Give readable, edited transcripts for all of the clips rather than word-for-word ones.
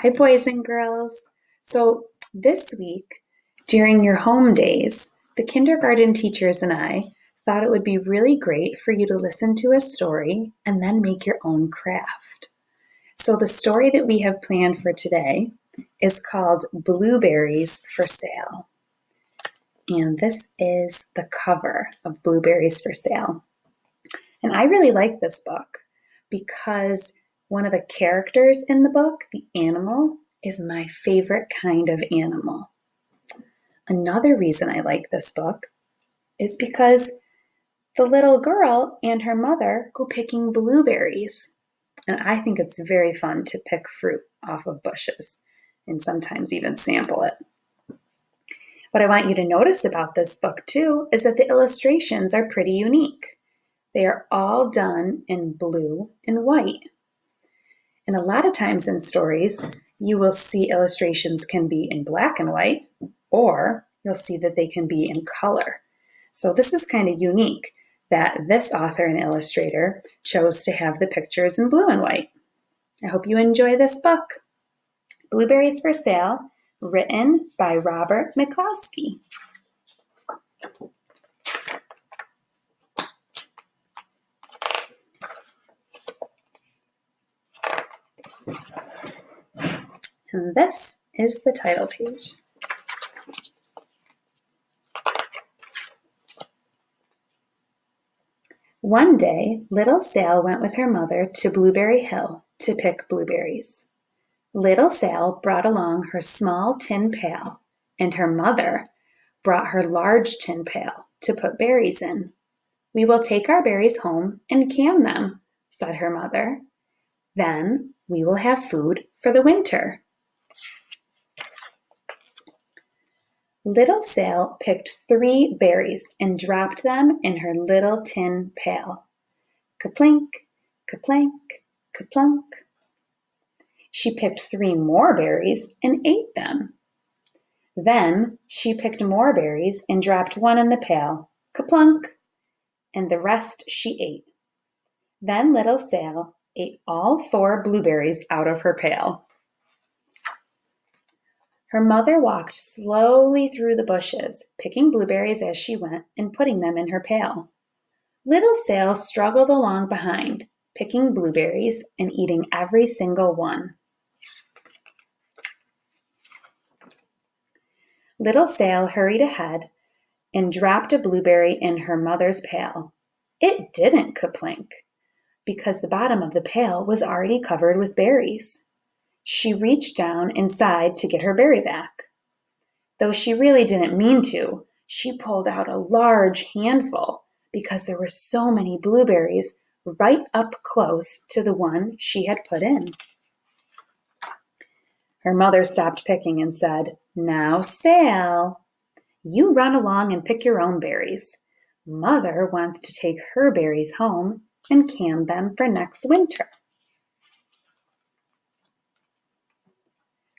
Hi, boys and girls. So this week, during your home days, the kindergarten teachers and I thought it would be really great for you to listen to a story and then make your own craft. So the story that we have planned for today is called Blueberries for Sale. And this is the cover of Blueberries for Sale. And I really like this book because one of the characters in the book, the animal, is my favorite kind of animal. Another reason I like this book is because the little girl and her mother go picking blueberries. And I think it's very fun to pick fruit off of bushes and sometimes even sample it. What I want you to notice about this book too is that the illustrations are pretty unique. They are all done in blue and white. And a lot of times in stories, you will see illustrations can be in black and white, or you'll see that they can be in color. So this is kind of unique that this author and illustrator chose to have the pictures in blue and white. I hope you enjoy this book. Blueberries for Sale, written by Robert McCloskey. And this is the title page. One day, little Sal went with her mother to Blueberry Hill to pick blueberries. Little Sal brought along her small tin pail, and her mother brought her large tin pail to put berries in. "We will take our berries home and can them," said her mother. "Then we will have food for the winter." Little Sal picked 3 berries and dropped them in her little tin pail. Ka-plink, ka-plank, ka-plunk. She picked 3 more berries and ate them. Then she picked more berries and dropped one in the pail. Ka-plunk. And the rest she ate. Then little Sal ate all 4 blueberries out of her pail. Her mother walked slowly through the bushes, picking blueberries as she went and putting them in her pail. Little Sal struggled along behind, picking blueberries and eating every single one. Little Sal hurried ahead and dropped a blueberry in her mother's pail. It didn't ka-plink, because the bottom of the pail was already covered with berries. She reached down inside to get her berry back. Though she really didn't mean to, she pulled out a large handful because there were so many blueberries right up close to the one she had put in. Her mother stopped picking and said, "Now, Sal, you run along and pick your own berries. Mother wants to take her berries home and can them for next winter."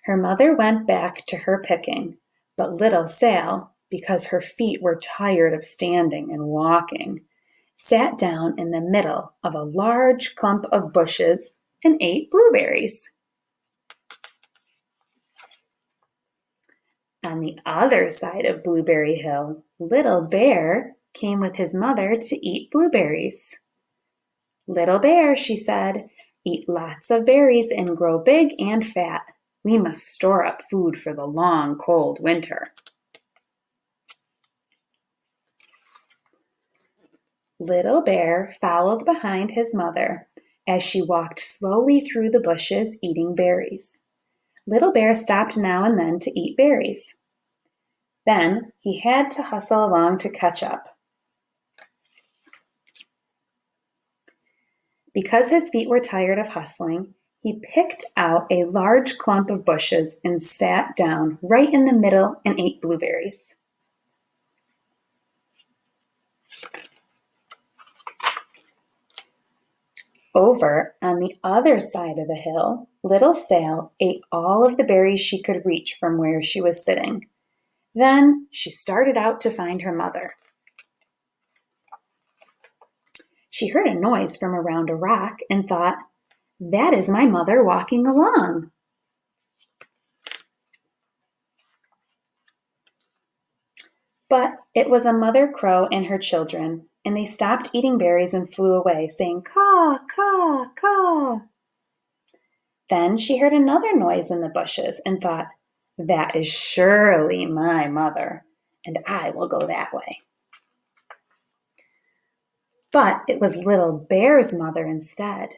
Her mother went back to her picking, but little Sal, because her feet were tired of standing and walking, sat down in the middle of a large clump of bushes and ate blueberries. On the other side of Blueberry Hill, Little Bear came with his mother to eat blueberries. "Little Bear," she said, "eat lots of berries and grow big and fat. We must store up food for the long, cold winter." Little Bear followed behind his mother as she walked slowly through the bushes eating berries. Little Bear stopped now and then to eat berries. Then he had to hustle along to catch up. Because his feet were tired of hustling, he picked out a large clump of bushes and sat down right in the middle and ate blueberries. Over on the other side of the hill, little Sal ate all of the berries she could reach from where she was sitting. Then she started out to find her mother. She heard a noise from around a rock and thought, "That is my mother walking along." But it was a mother crow and her children, and they stopped eating berries and flew away, saying, caw, caw, caw. Then she heard another noise in the bushes and thought, that is surely my mother, and I will go that way. But it was Little Bear's mother instead.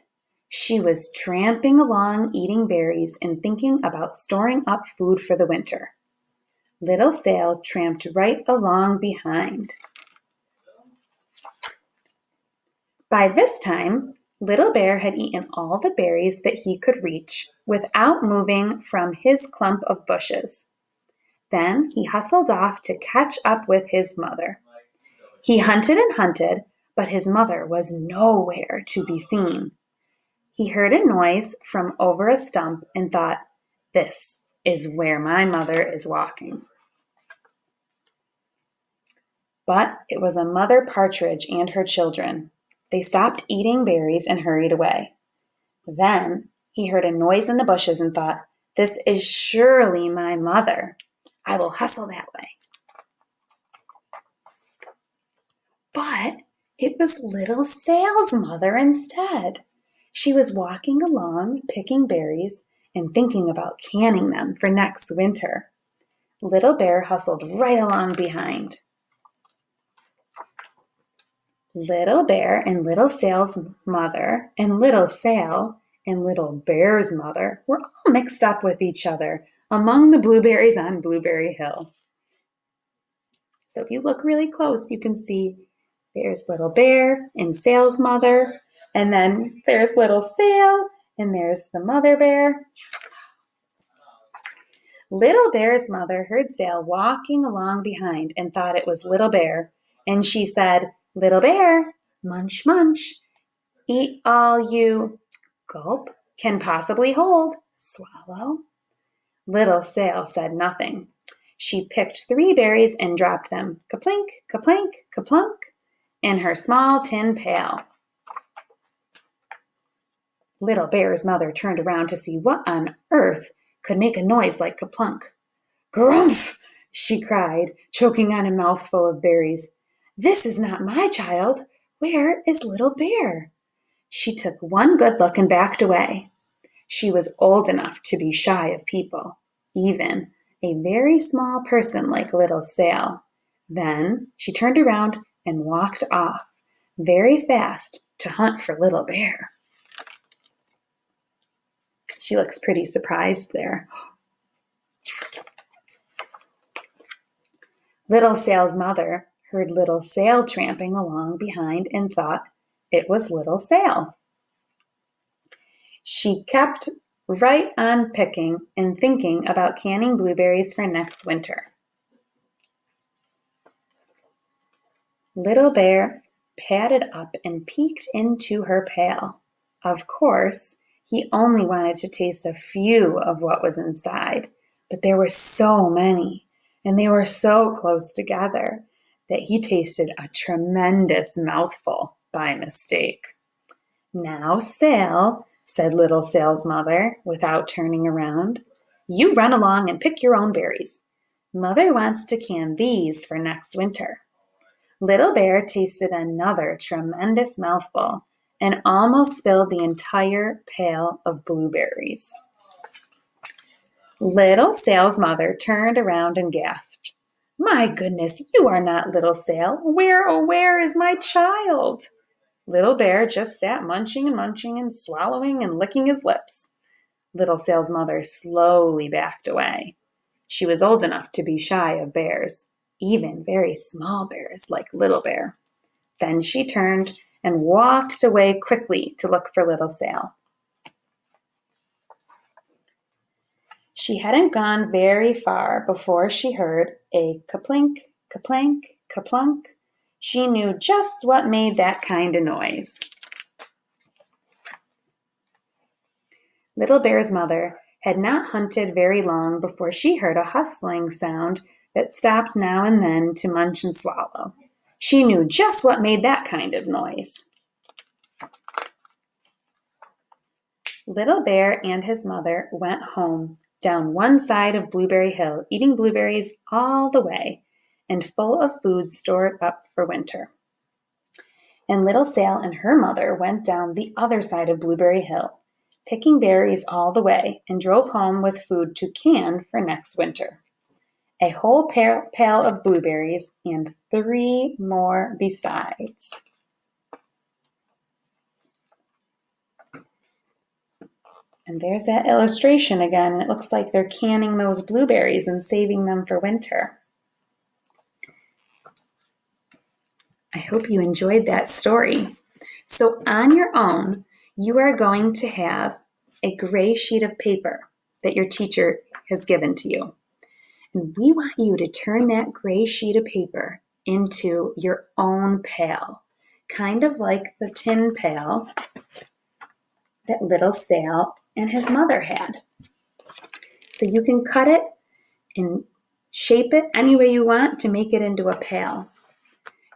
She was tramping along eating berries and thinking about storing up food for the winter. Little Sail tramped right along behind. By this time, Little Bear had eaten all the berries that he could reach without moving from his clump of bushes. Then he hustled off to catch up with his mother. He hunted and hunted, but his mother was nowhere to be seen. He heard a noise from over a stump and thought, this is where my mother is walking. But it was a mother partridge and her children. They stopped eating berries and hurried away. Then he heard a noise in the bushes and thought, this is surely my mother. I will hustle that way. But it was Little Sail's mother instead. She was walking along, picking berries, and thinking about canning them for next winter. Little Bear hustled right along behind. Little Bear and Little Sail's mother and Little Sail and Little Bear's mother were all mixed up with each other among the blueberries on Blueberry Hill. So if you look really close, you can see there's Little Bear and Sail's mother, and then there's Little Sail, and there's the mother bear. Little Bear's mother heard Sail walking along behind and thought it was Little Bear, and she said, Little Bear, munch, munch, eat all you, gulp, can possibly hold, swallow. Little Sail said nothing. She picked 3 berries and dropped them, kaplink, kaplank, kaplunk, in her small tin pail. Little Bear's mother turned around to see what on earth could make a noise like kaplunk. Grumph! She cried, choking on a mouthful of berries. This is not my child. Where is Little Bear? She took one good look and backed away. She was old enough to be shy of people, even a very small person like Little Sail. Then she turned around and walked off very fast to hunt for Little Bear. She looks pretty surprised there. Little Sail's mother heard Little Sail tramping along behind and thought it was Little Sail. She kept right on picking and thinking about canning blueberries for next winter. Little Bear padded up and peeked into her pail. Of course, he only wanted to taste a few of what was inside, but there were so many, and they were so close together that he tasted a tremendous mouthful by mistake. Now, Sail, said Little Sail's mother, without turning around, you run along and pick your own berries. Mother wants to can these for next winter. Little Bear tasted another tremendous mouthful and almost spilled the entire pail of blueberries. Little Sail's mother turned around and gasped, my goodness, you are not Little Sail. Where, oh, where is my child? Little Bear just sat munching and swallowing and licking his lips. Little Sail's mother slowly backed away. She was old enough to be shy of bears, even very small bears like Little Bear. Then she turned and walked away quickly to look for Little Sail. She hadn't gone very far before she heard a kaplink, kaplank, kaplunk. She knew just what made that kind of noise. Little Bear's mother had not hunted very long before she heard a hustling sound that stopped now and then to munch and swallow. She knew just what made that kind of noise. Little Bear and his mother went home down one side of Blueberry Hill, eating blueberries all the way, and full of food stored up for winter. And little Sail and her mother went down the other side of Blueberry Hill, picking berries all the way, and drove home with food to can for next winter. A whole pail of blueberries and 3 more besides. And there's that illustration again. It looks like they're canning those blueberries and saving them for winter. I hope you enjoyed that story. So on your own, you are going to have a gray sheet of paper that your teacher has given to you. And we want you to turn that gray sheet of paper into your own pail, kind of like the tin pail that little Sail and his mother had. So you can cut it and shape it any way you want to make it into a pail.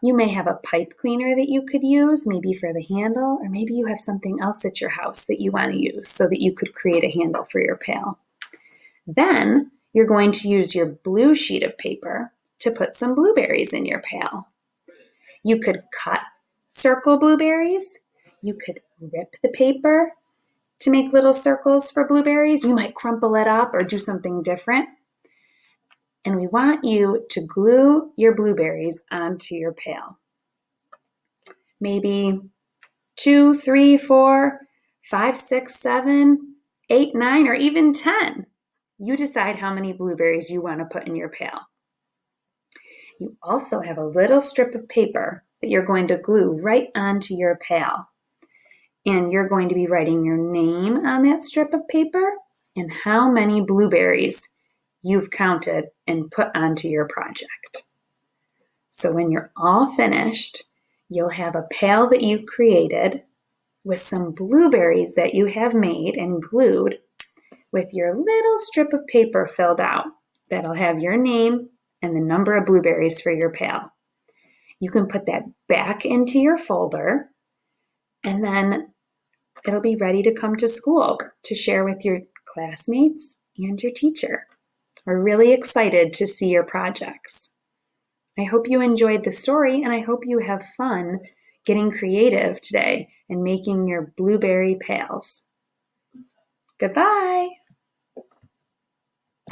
You may have a pipe cleaner that you could use, maybe for the handle, or maybe you have something else at your house that you want to use so that you could create a handle for your pail. Then you're going to use your blue sheet of paper to put some blueberries in your pail. You could cut circle blueberries. You could rip the paper to make little circles for blueberries. You might crumple it up or do something different. And we want you to glue your blueberries onto your pail. Maybe 2, 3, 4, 5, 6, 7, 8, 9, or even 10. You decide how many blueberries you want to put in your pail. You also have a little strip of paper that you're going to glue right onto your pail. And you're going to be writing your name on that strip of paper and how many blueberries you've counted and put onto your project. So when you're all finished, you'll have a pail that you've created with some blueberries that you have made and glued with your little strip of paper filled out that'll have your name and the number of blueberries for your pail. You can put that back into your folder, and then it'll be ready to come to school to share with your classmates and your teacher. We're really excited to see your projects. I hope you enjoyed the story, and I hope you have fun getting creative today and making your blueberry pails. Goodbye.